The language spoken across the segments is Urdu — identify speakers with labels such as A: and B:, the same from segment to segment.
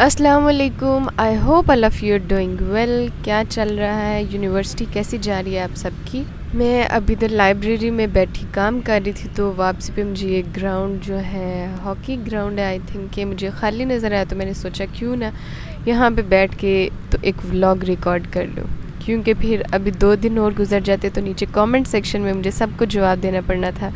A: السلام علیکم. I hope all of you are doing well. کیا چل رہا ہے؟ یونیورسٹی کیسی جا رہی ہے آپ سب کی؟ میں ابھی ادھر لائبریری میں بیٹھی کام کر رہی تھی تو واپسی پہ مجھے یہ گراؤنڈ جو ہے ہاکی گراؤنڈ ہے آئی تھنک کہ مجھے خالی نظر آیا تو میں نے سوچا کیوں نہ یہاں پہ بیٹھ کے تو ایک ولاگ ریکارڈ کر لوں، کیونکہ پھر ابھی 2 دن اور گزر جاتے تو نیچے کامنٹ سیکشن میں مجھے سب کو جواب دینا پڑنا تھا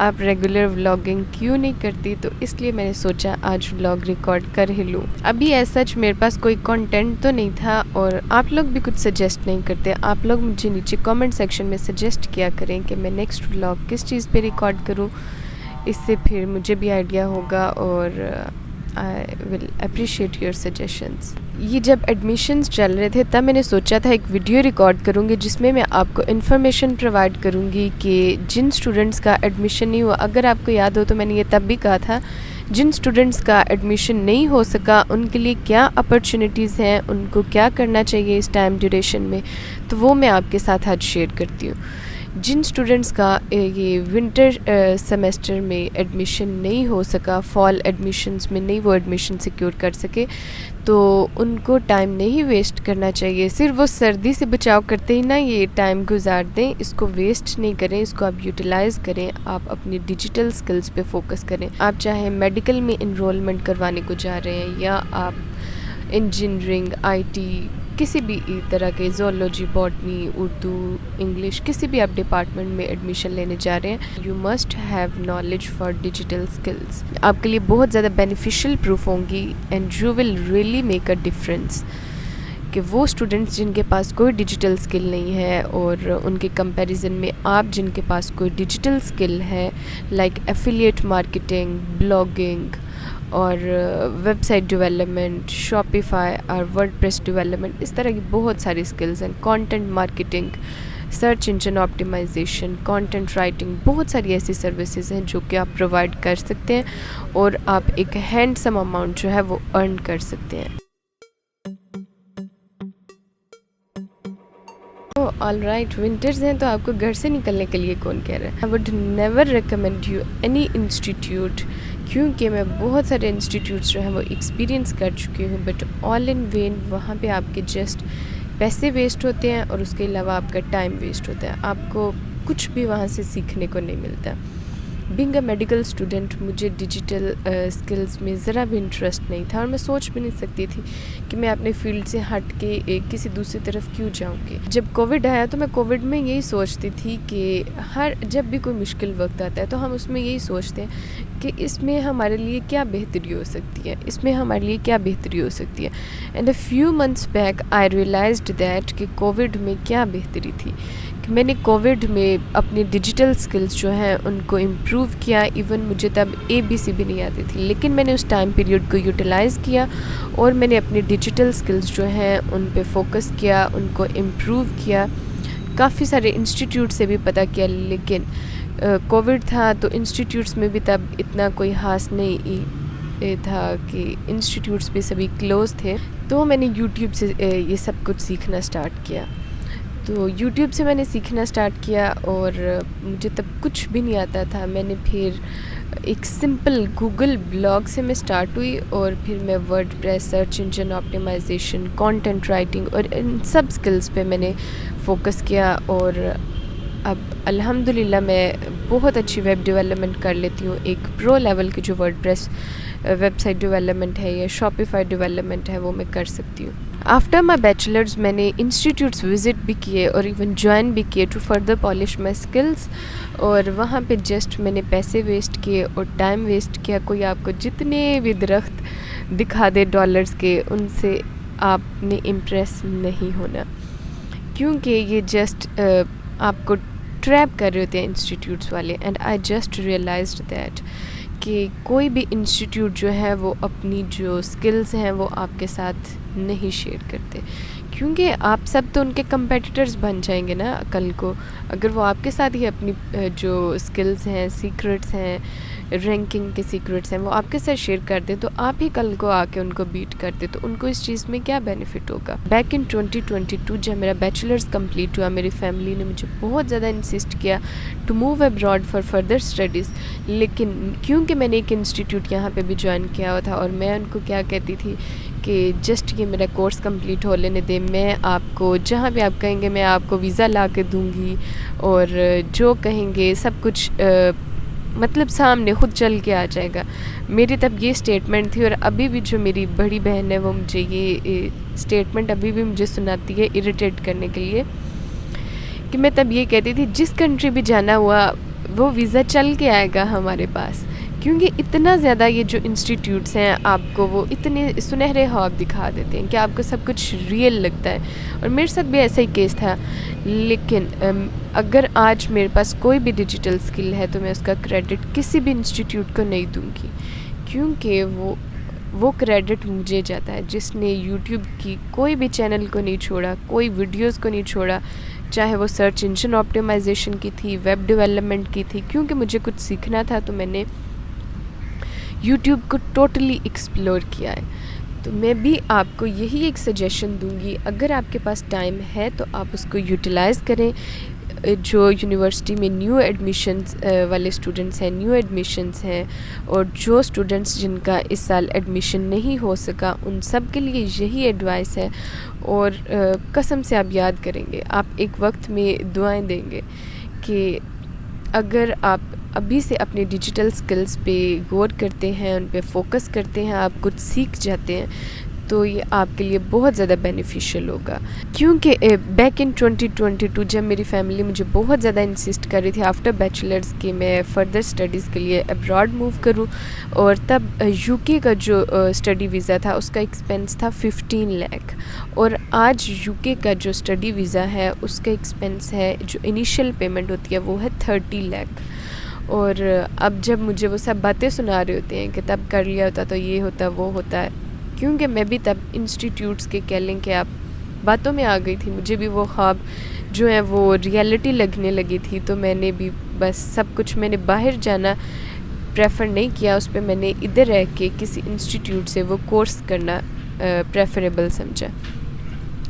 A: آپ ریگولر ولاگنگ کیوں نہیں کرتی، تو اس لیے میں نے سوچا آج ولاگ ریکارڈ کر ہی لوں. ابھی ایز سچ میرے پاس کوئی کنٹینٹ تو نہیں تھا اور آپ لوگ بھی کچھ سجیسٹ نہیں کرتے. آپ لوگ مجھے نیچے کامنٹ سیکشن میں سجیسٹ کیا کریں کہ میں نیکسٹ ولاگ کس چیز پہ ریکارڈ کروں، اس سے پھر مجھے بھی آئیڈیا ہوگا اور آئی ول اپریشیٹ یور سجیشنس. یہ جب ایڈمیشنز چل رہے تھے تب میں نے سوچا تھا ایک ویڈیو ریکارڈ کروں گی جس میں آپ کو انفارمیشن پرووائڈ کروں گی کہ جن اسٹوڈنٹس کا ایڈمیشن نہیں ہوا، اگر آپ کو یاد ہو تو میں نے یہ تب بھی کہا تھا جن اسٹوڈنٹس کا ایڈمیشن نہیں ہو سکا ان کے لیے کیا اپرچونیٹیز ہیں، ان کو کیا کرنا چاہیے اس ٹائم ڈیوریشن میں، تو وہ میں آپ کے ساتھ آج شیئر کرتی ہوں. جن اسٹوڈنٹس کا یہ ونٹر سیمیسٹر میں ایڈمیشن نہیں ہو سکا، فال ایڈمیشنز میں نہیں وہ ایڈمیشن سیکیور کر سکے، تو ان کو ٹائم نہیں ویسٹ کرنا چاہیے. صرف وہ سردی سے بچاؤ کرتے ہی نہ یہ ٹائم گزار دیں، اس کو ویسٹ نہیں کریں، اس کو آپ یوٹیلائز کریں. آپ اپنی ڈیجیٹل سکلز پہ فوکس کریں. آپ چاہے میڈیکل میں انرولمنٹ کروانے کو جا رہے ہیں یا آپ انجینئرنگ، آئی ٹی، کسی بھی طرح کے زولوجی، باٹنی، اردو، انگلش، کسی بھی آپ ڈپارٹمنٹ میں ایڈمیشن لینے جا رہے ہیں، you must have knowledge for digital skills. آپ کے لیے بہت زیادہ بینیفیشیل پروف ہوں گی and you will really make a difference کہ وہ اسٹوڈنٹس جن کے پاس کوئی ڈیجیٹل اسکل نہیں ہے اور ان کے کمپیریزن میں آپ جن کے پاس کوئی ڈیجیٹل اسکل ہے لائک ایفیلیٹ مارکیٹنگ، بلاگنگ اور ویب سائٹ ڈیولپمنٹ، شاپیفائی اور ورڈ پریس ڈیولپمنٹ، اس طرح کی بہت ساری اسکلز ہیں. Content marketing, search engine optimisation, content writing, بہت ساری ایسی سروسز ہیں جو کہ آپ پرووائڈ کر سکتے ہیں اور آپ ایک ہینڈ سم اماؤنٹ جو ہے وہ ارن کر سکتے ہیں. آل رائٹ، ونٹرز ہیں تو آپ کو گھر سے نکلنے کے لیے کون کہہ رہا ہے؟ I would never recommend you any institute, کیونکہ میں بہت سارے انسٹیٹیوٹس جو ہیں وہ ایکسپیرینس کر چکی ہوں، بٹ آل ان وین. وہاں پہ آپ کے جسٹ پیسے ویسٹ ہوتے ہیں اور اس کے علاوہ آپ کا ٹائم ویسٹ ہوتا ہے. آپ کو کچھ بھی وہاں سے سیکھنے کو نہیں ملتا. بینگ اے میڈیکل اسٹوڈنٹ مجھے ڈیجیٹل اسکلز میں ذرا بھی انٹرسٹ نہیں تھا اور میں سوچ بھی نہیں سکتی تھی کہ میں اپنے فیلڈ سے ہٹ کے کسی دوسری طرف کیوں جاؤں گی. جب کووڈ آیا تو میں کووڈ میں یہی سوچتی تھی کہ جب بھی کوئی مشکل وقت آتا ہے تو ہم اس میں یہی سوچتے ہیں کہ اس میں ہمارے لیے کیا بہتری ہو سکتی ہے، اس میں ہمارے لیے کیا بہتری ہو سکتی ہے. And a few months back I realised that کہ کووڈ میں کیا بہتری تھی. میں نے کووڈ میں اپنی ڈیجیٹل سکلز جو ہیں ان کو امپروو کیا. ایون مجھے تب ABC بھی نہیں آتی تھی، لیکن میں نے اس ٹائم پیریڈ کو یوٹیلائز کیا اور میں نے اپنی ڈیجیٹل سکلز جو ہیں ان پہ فوکس کیا، ان کو امپروو کیا. کافی سارے انسٹیٹیوٹ سے بھی پتہ کیا، لیکن کووڈ تھا تو انسٹیٹیوٹس میں بھی تب اتنا کوئی خاص نہیں تھا کہ انسٹیٹیوٹس بھی سبھی کلوز تھے. تو میں نے یوٹیوب سے یہ سب کچھ سیکھنا سٹارٹ کیا. تو یوٹیوب سے میں نے سیکھنا سٹارٹ کیا اور مجھے تب کچھ بھی نہیں آتا تھا. میں نے پھر ایک سمپل گوگل بلاگ سے میں سٹارٹ ہوئی اور پھر میں WordPress, search engine optimisation, content writing اور ان سب سکلز پہ میں نے فوکس کیا. اور اب الحمدللہ میں بہت اچھی ویب ڈیولپمنٹ کر لیتی ہوں. ایک پرو لیول کی جو WordPress website development ہے یا شاپیفائی ڈیولپمنٹ ہے وہ میں کر سکتی ہوں. آفٹر مائی بیچلرز میں نے انسٹیٹیوٹس وزٹ بھی کیے اور ایون جوائن بھی کیے to further polish my skills, اور وہاں پہ جسٹ میں نے پیسے ویسٹ کیے اور ٹائم ویسٹ کیا. کوئی آپ کو جتنے بھی درخت دکھا دے ڈالرز کے، ان سے آپ نے امپریس نہیں ہونا، کیونکہ یہ جسٹ آپ کو ٹریپ کر رہے ہوتے ہیں انسٹیٹیوٹس والے. And I just realised that کہ کوئی بھی انسٹیٹیوٹ جو ہے وہ اپنی جو سکلز ہیں وہ آپ کے ساتھ نہیں شیئر کرتے، کیونکہ آپ سب تو ان کے کمپیٹیٹرز بن جائیں گے نا کل کو. اگر وہ آپ کے ساتھ ہی اپنی جو سکلز ہیں، سیکرٹس ہیں، رینکنگ کے سیکرٹس ہیں وہ آپ کے ساتھ شیئر کر دیں تو آپ ہی کل کو آ کے ان کو بیٹ کرتے، تو ان کو اس چیز میں کیا بینیفٹ ہوگا. بیک ان 2022 جب میرا بیچلرز کمپلیٹ ہوا، میری فیملی نے مجھے بہت زیادہ انسسٹ کیا to move abroad for further studies. لیکن کیونکہ میں نے ایک انسٹیٹیوٹ یہاں پہ بھی جوائن کیا ہوا تھا اور میں ان کو کیا کہتی تھی کہ جسٹ یہ میرا کورس کمپلیٹ ہو لینے دیں، میں آپ کو جہاں بھی آپ کہیں گے میں آپ کو ویزا لا کے دوں گی، اور جو کہیں گے سب کچھ مطلب سامنے خود چل کے آ جائے گا. میری تب یہ اسٹیٹمنٹ تھی، اور ابھی بھی جو میری بڑی بہن ہے وہ مجھے یہ اسٹیٹمنٹ ابھی بھی مجھے سناتی ہے اریٹیٹ کرنے کے لیے، کہ میں تب یہ کہتی تھی جس کنٹری بھی جانا ہوا وہ ویزا چل کے آئے گا ہمارے پاس. کیونکہ اتنا زیادہ یہ جو انسٹیٹیوٹس ہیں آپ کو وہ اتنے سنہرے خواب دکھا دیتے ہیں کہ آپ کو سب کچھ ریئل لگتا ہے، اور میرے ساتھ بھی ایسا ہی کیس تھا. لیکن اگر آج میرے پاس کوئی بھی ڈیجیٹل اسکل ہے تو میں اس کا کریڈٹ کسی بھی انسٹیٹیوٹ کو نہیں دوں گی، کیونکہ وہ کریڈٹ مجھے جاتا ہے جس نے یوٹیوب کی کوئی بھی چینل کو نہیں چھوڑا، کوئی ویڈیوز کو نہیں چھوڑا، چاہے وہ سرچ انجن آپٹیمائزیشن کی تھی، ویب ڈیولپمنٹ کی تھی. کیونکہ مجھے کچھ سیکھنا تھا تو میں نے یوٹیوب کو ٹوٹلی ایکسپلور کیا ہے. تو میں بھی آپ کو یہی ایک سجیشن دوں گی، اگر آپ کے پاس ٹائم ہے تو آپ اس کو یوٹیلائز کریں. جو یونیورسٹی میں نیو ایڈمیشنز والے اسٹوڈنٹس ہیں، نیو ایڈمیشنز ہیں، اور جو اسٹوڈنٹس جن کا اس سال ایڈمیشن نہیں ہو سکا، ان سب کے لیے یہی ایڈوائس ہے. اور قسم سے آپ یاد کریں گے، آپ ایک وقت میں دعائیں دیں گے کہ اگر آپ ابھی سے اپنے ڈیجیٹل سکلز پہ غور کرتے ہیں، ان پہ فوکس کرتے ہیں، آپ کچھ سیکھ جاتے ہیں، تو یہ آپ کے لیے بہت زیادہ بینیفیشیل ہوگا. کیونکہ بیک ان 2022 جب میری فیملی مجھے بہت زیادہ انسسٹ کر رہی تھی آفٹر بیچلرز کہ میں فردر اسٹڈیز کے لیے ابراڈ موو کروں، اور تب یو کے کا جو اسٹڈی ویزا تھا اس کا ایکسپینس تھا 15 لاکھ، اور آج یو کے کا جو اسٹڈی ویزا ہے اس کا ایکسپینس ہے، جو انیشیل پیمنٹ ہوتی ہے وہ ہے 30 لاکھ. اور اب جب مجھے وہ سب باتیں سنا رہے ہوتے ہیں کہ تب کر لیا ہوتا تو یہ ہوتا وہ ہوتا ہے، کیونکہ میں بھی تب انسٹیٹیوٹس کے کہہ لیں کہ آپ باتوں میں آ گئی تھی، مجھے بھی وہ خواب جو ہے وہ ریئلٹی لگنے لگی تھی. تو میں نے بھی بس سب کچھ، میں نے باہر جانا پریفر نہیں کیا، اس پہ میں نے ادھر رہ کے کسی انسٹیٹیوٹ سے وہ کورس کرنا پریفریبل سمجھا،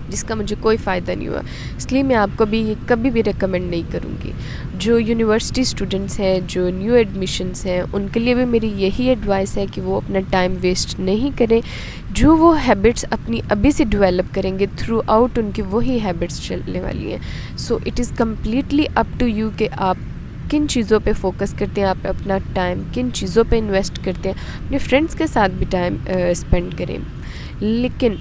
A: جس کا مجھے کوئی فائدہ نہیں ہوا. اس لیے میں آپ کو بھی کبھی بھی ریکمینڈ نہیں کروں گی. جو یونیورسٹی اسٹوڈنٹس ہیں، جو نیو ایڈمیشنس ہیں، ان کے لیے بھی میری یہی ایڈوائس ہے کہ وہ اپنا ٹائم ویسٹ نہیں کریں. جو وہ ہیبٹس اپنی ابھی سے ڈیولپ کریں گے، تھرو آؤٹ ان کی وہی ہیبٹس چلنے والی ہیں. So it is completely up to you کہ آپ کن چیزوں پہ فوکس کرتے ہیں، آپ اپنا ٹائم کن چیزوں پہ انویسٹ کرتے ہیں. اپنے فرینڈس کے ساتھ بھی ٹائم اسپینڈ کریں، لیکن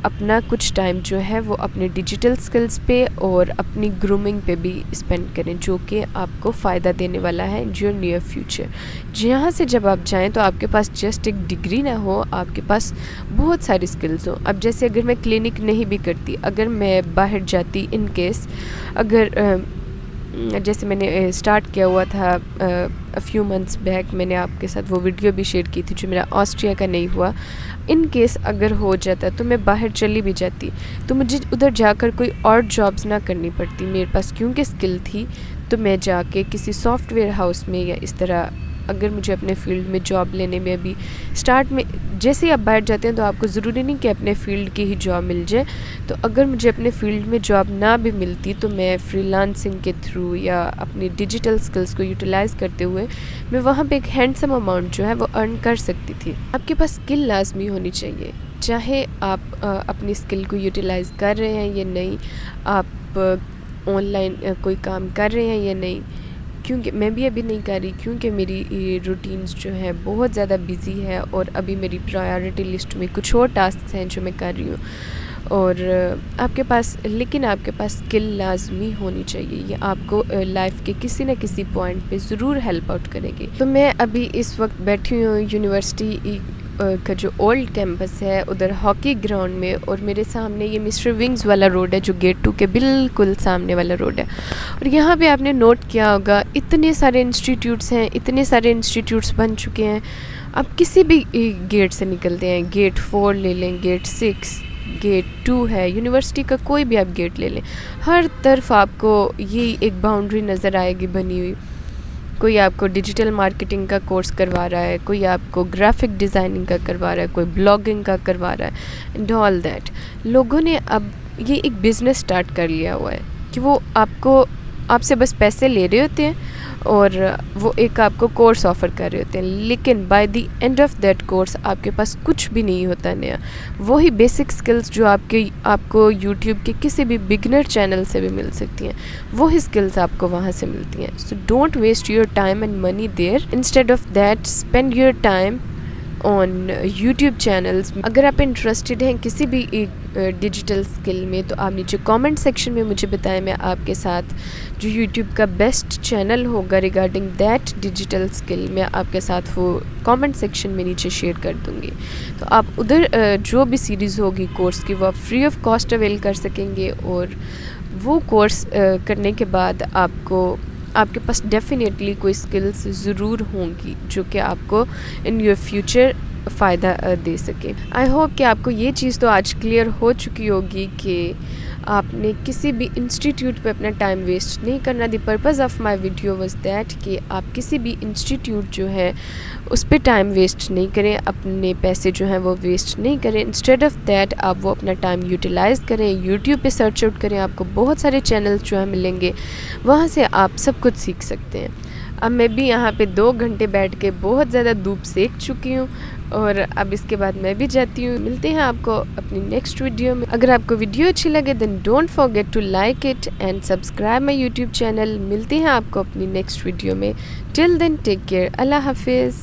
A: اپنا کچھ ٹائم جو ہے وہ اپنے ڈیجیٹل سکلز پہ اور اپنی گرومنگ پہ بھی اسپینڈ کریں، جو کہ آپ کو فائدہ دینے والا ہے جو نیئر فیوچر. جہاں سے جب آپ جائیں تو آپ کے پاس جسٹ ایک ڈگری نہ ہو، آپ کے پاس بہت ساری سکلز ہوں. اب جیسے اگر میں کلینک نہیں بھی کرتی، اگر میں باہر جاتی ان کیس، اگر جیسے میں نے اسٹارٹ کیا ہوا تھا فیو منتھس بیک، میں نے آپ کے ساتھ وہ ویڈیو بھی شیئر کی تھی جو میرا آسٹریا کا نہیں ہوا. ان کیس اگر ہو جاتا تو میں باہر چلی بھی جاتی، تو مجھے ادھر جا کر کوئی اور جابس نہ کرنی پڑتی. میرے پاس کیونکہ اسکل تھی تو میں جا کے کسی سافٹ ویئر ہاؤس میں یا اس طرح، اگر مجھے اپنے فیلڈ میں جاب لینے میں ابھی اسٹارٹ میں، جیسے ہی آپ باہر جاتے ہیں تو آپ کو ضروری نہیں کہ اپنے فیلڈ کی ہی جاب مل جائے. تو اگر مجھے اپنے فیلڈ میں جاب نہ بھی ملتی تو میں فری لانسنگ کے تھرو یا اپنی ڈیجیٹل سکلز کو یوٹیلائز کرتے ہوئے میں وہاں پہ ایک ہینڈسم اماؤنٹ جو ہے وہ ارن کر سکتی تھی. آپ کے پاس اسکل لازمی ہونی چاہیے، چاہے آپ اپنی اسکل کو یوٹیلائز کر رہے ہیں یا نہیں، آپ آن لائن کوئی کام کر رہے ہیں یا نہیں. کیونکہ میں بھی ابھی نہیں کر رہی، کیونکہ میری روٹینز جو ہے بہت زیادہ بزی ہے، اور ابھی میری پرائیورٹی لسٹ میں کچھ اور ٹاسکس ہیں جو میں کر رہی ہوں. اور آپ کے پاس اسکل لازمی ہونی چاہیے، یہ آپ کو لائف کے کسی نہ کسی پوائنٹ پہ ضرور ہیلپ آؤٹ کرے گی. تو میں ابھی اس وقت بیٹھی ہوں یونیورسٹی کا جو اولڈ کیمپس ہے ادھر ہاکی گراؤنڈ میں، اور میرے سامنے یہ مسٹر ونگز والا روڈ ہے جو گیٹ 2 کے بالکل سامنے والا روڈ ہے. اور یہاں پہ آپ نے نوٹ کیا ہوگا اتنے سارے انسٹیٹیوٹس ہیں، اتنے سارے انسٹیٹیوٹس بن چکے ہیں. آپ کسی بھی گیٹ سے نکلتے ہیں، گیٹ 4 لے لیں، گیٹ 6، گیٹ 2 ہے، یونیورسٹی کا کوئی بھی آپ گیٹ لے لیں، ہر طرف آپ کو یہ ایک باؤنڈری نظر آئے گی بنی ہوئی. کوئی آپ کو ڈیجیٹل مارکیٹنگ کا کورس کروا رہا ہے، کوئی آپ کو گرافک ڈیزائننگ کا کروا رہا ہے، کوئی بلاگنگ کا کروا رہا ہے، اینڈ آل دیٹ. لوگوں نے اب یہ ایک بزنس سٹارٹ کر لیا ہوا ہے کہ وہ آپ سے بس پیسے لے رہے ہوتے ہیں اور وہ ایک آپ کو کورس آفر کر رہے ہوتے ہیں، لیکن by the end of that course آپ کے پاس کچھ بھی نہیں ہوتا نیا. وہی بیسک سکلز جو آپ کو یوٹیوب کے کسی بھی بگنر چینل سے بھی مل سکتی ہیں، وہی سکلز آپ کو وہاں سے ملتی ہیں. So don't waste your time and money there, instead of that spend your time on YouTube channels. اگر آپ انٹرسٹڈ ہیں کسی بھی ایک ڈیجیٹل اسکل میں تو آپ نیچے کامنٹ سیکشن میں مجھے بتائیں، میں آپ کے ساتھ جو یوٹیوب کا بیسٹ چینل ہوگا ریگارڈنگ دیٹ ڈیجیٹل اسکل، میں آپ کے ساتھ وہ کامنٹ سیکشن میں نیچے شیئر کر دوں گی. تو آپ ادھر جو بھی سیریز ہوگی کورس کی وہ آپ فری آف کاسٹ اویل کر سکیں گے، اور وہ کورس کرنے کے بعد آپ کے پاس ڈیفینیٹلی کوئی سکلز ضرور ہوں گی جو کہ آپ کو ان یور فیوچر فائدہ دے سکے. آئی ہوپ کہ آپ کو یہ چیز تو آج کلیئر ہو چکی ہوگی کہ آپ نے کسی بھی انسٹیٹیوٹ پہ اپنا ٹائم ویسٹ نہیں کرنا. The purpose of my video was that کہ آپ کسی بھی انسٹیٹیوٹ جو ہے اس پہ ٹائم ویسٹ نہیں کریں، اپنے پیسے جو ہیں وہ ویسٹ نہیں کریں. انسٹیڈ آف دیٹ آپ وہ اپنا ٹائم یوٹیلائز کریں، یوٹیوب پہ سرچ آؤٹ کریں، آپ کو بہت سارے چینلز جو ہیں ملیں گے، وہاں سے آپ سب کچھ سیکھ سکتے ہیں. اب میں بھی یہاں پہ 2 گھنٹے بیٹھ کے بہت زیادہ دھوپ سیک چکی ہوں، اور اب اس کے بعد میں بھی جاتی ہوں. ملتے ہیں آپ کو اپنی نیکسٹ ویڈیو میں. اگر آپ کو ویڈیو اچھی لگے then don't forget to like it and subscribe my YouTube channel. ملتے ہیں آپ کو اپنی نیکسٹ ویڈیو میں. ٹل دین ٹیک کیئر. اللہ حافظ.